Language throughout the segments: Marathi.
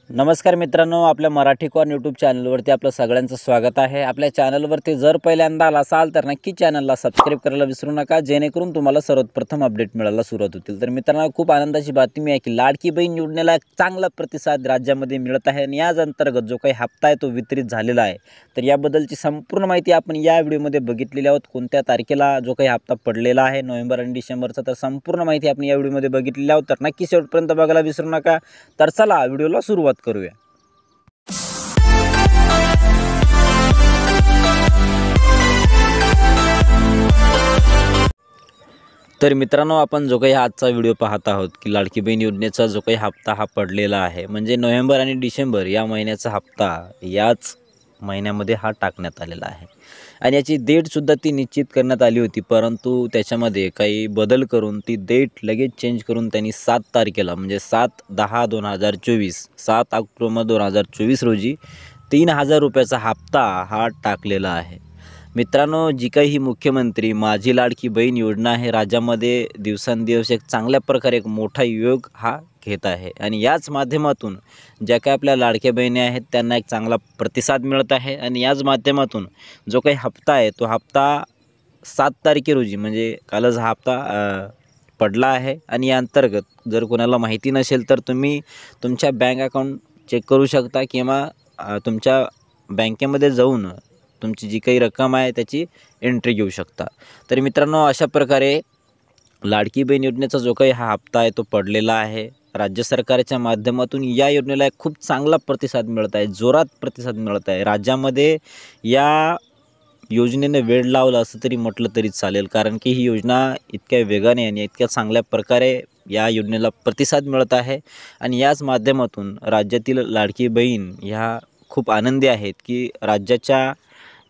नमस्कार मित्रांनो, आपल्या मराठी कॉर्न यूट्यूब चॅनलवरती आपलं सगळ्यांचं स्वागत आहे। आपल्या चॅनलवरती जर पहिल्यांदा आला असाल तर नक्की चॅनलला सबस्क्राइब करायला विसरू नका, जेणेकरून तुम्हाला सर्वप्रथम अपडेट मिळायला सुरुवात होतील। तर मित्रांनो, खूप आनंदाची बातमी आहे की लाडकी बहीण योजनेला चांगला प्रतिसाद राज्यामध्ये मिळत आहे आणि याच अंतर्गत जो काही हप्ता आहे तो वितरित झालेला आहे। तर याबद्दलची संपूर्ण माहिती आपण या व्हिडिओमध्ये बघितलेली आहोत। कोणत्या तारखेला जो काही हप्ता पडलेला आहे नोव्हेंबर आणि डिसेंबरचा, तर संपूर्ण माहिती आपण या व्हिडिओमध्ये बघितलेली आहोत। तर नक्की शेवटपर्यंत बघायला विसरू नका। तर चला व्हिडिओला सुरुवात करूया। तर मित्रांनो, आपण जो काही आजचा व्हिडिओ पाहत आहोत की लाडकी बहीण योजनेचा जो काही हप्ता हा पडलेला आहे, म्हणजे नोव्हेंबर आणि डिसेंबर या महिन्याचा हप्ता याच महिन्यामध्ये हा टाकण्यात आलेला आहे आणि याची डेटसुद्धा ती निश्चित करण्यात आली होती, परंतु त्याच्यामध्ये काही बदल करून ती डेट लगेच चेंज करून त्यांनी 7 तारखेला म्हणजे 7/10/2024 7 ऑक्टोबर 2024 रोजी 3000 रुपयाचा हप्ता हा टाकलेला आहे। मित्रांनो, जी काही ही मुख्यमंत्री माझी लाडकी बहीण योजना आहे, राज्यामध्ये दिवसेंदिवस एक चांगल्या प्रकारे एक मोठा योग हा घेत आहे आणि याच माध्यमातून ज्या काही आपल्या लाडक्या बहिणी आहेत त्यांना एक चांगला प्रतिसाद मिळत आहे आणि याच माध्यमातून जो काही हप्ता आहे तो हप्ता 7 तारखे रोजी म्हणजे कालच हा हप्ता पडला आहे आणि या अंतर्गत जर कोणाला माहिती नसेल तर तुम्ही तुमच्या बँक अकाउंट चेक करू शकता किंवा तुमच्या बँकेमध्ये जाऊन तुमची जी काही रक्कम आहे त्याची एंट्री घेऊ शकता। तर मित्रांनो, अशा प्रकारे लाडकी बहीण योजनेचा जो काही हा हप्ता आहे तो पडलेला आहे। राज्य सरकारच्या माध्यमातून या योजनेला एक खूप चांगला प्रतिसाद मिळत आहे, जोरात प्रतिसाद मिळत आहे। राज्यामध्ये या योजनेने वेळ लावला असं तरी म्हटलं तरी चालेल, कारण की ही योजना इतक्या वेगाने आणि इतक्या चांगल्या प्रकारे या योजनेला प्रतिसाद मिळत आहे आणि याच माध्यमातून राज्यातील लाडकी बहीण ह्या खूप आनंदी आहेत की राज्याच्या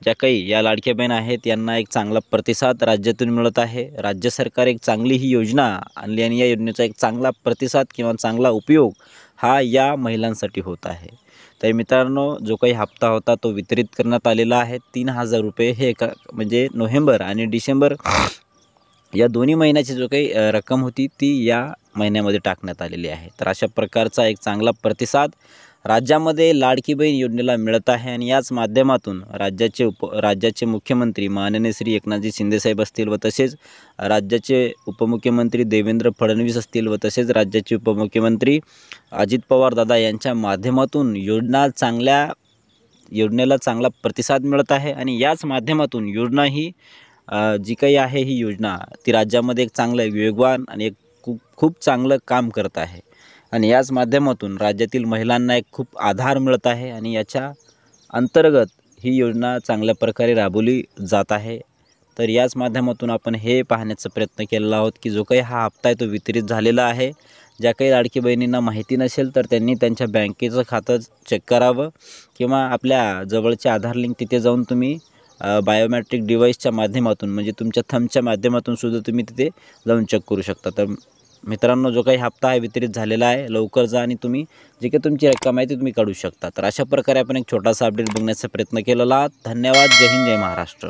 ज्या काही या लाडक्या बहीण आहेत यांना एक चांगला प्रतिसाद राज्यातून मिळत आहे। राज्य सरकार एक चांगली ही योजना आणली आणि या योजनेचा एक चांगला प्रतिसाद किंवा चांगला उपयोग हा या महिलांसाठी होत आहे। तर मित्रांनो, जो काही हप्ता होता तो वितरित करण्यात आलेला आहे। 3000 रुपये हे म्हणजे नोव्हेंबर आणि डिसेंबर या दोन्ही महिन्याची जो काही रक्कम होती ती या महिन्यामध्ये टाकण्यात आलेली आहे। तर अशा प्रकारचा एक चांगला प्रतिसाद राज्यामध्ये लाडकी बहीण योजनेला मिळत आहे आणि याच माध्यमातून राज्याचे मुख्यमंत्री माननीय श्री एकनाथजी शिंदेसाहेब असतील व तसेच राज्याचे उपमुख्यमंत्री देवेंद्र फडणवीस असतील व तसेच राज्याचे उपमुख्यमंत्री अजित पवार दादा यांच्या माध्यमातून योजनेला चांगला प्रतिसाद मिळत आहे आणि याच माध्यमातून योजना ही जी काही आहे ही योजना ती राज्यामध्ये एक चांगलं वेगवान आणि एक खूप चांगलं काम करत आहे आणि याच माध्यमातून राज्यातील महिलांना एक खूप आधार मिळत आहे आणि याच्या अंतर्गत ही योजना चांगल्या प्रकारे राबवली जात आहे। तर याच माध्यमातून आपण हे पाहण्याचा प्रयत्न केलेला आहोत की जो काही हा हप्ता आहे तो वितरित झालेला आहे। ज्या काही लाडकी बहिणींना माहिती नसेल तर त्यांनी त्यांच्या बँकेचं खातं चेक करावं किंवा आपल्या जवळचे आधार लिंक तिथे जाऊन तुम्ही बायोमेट्रिक डिव्हाइसच्या माध्यमातून म्हणजे तुमच्या थंबच्या माध्यमातून सुद्धा तुम्ही तिथे जाऊन चेक करू शकता। तर मित्रांनो, जो काही हप्ता आहे वितरित झालेला आहे, लवकर जा आणि तुम्ही जे काही तुमची रक्कम आहे ती तुम्ही काढू शकता। तर अशा प्रकारे आपण एक छोटासा अपडेट बघण्याचा प्रयत्न केलेला आहोत। धन्यवाद। जय हिंद, जय महाराष्ट्र।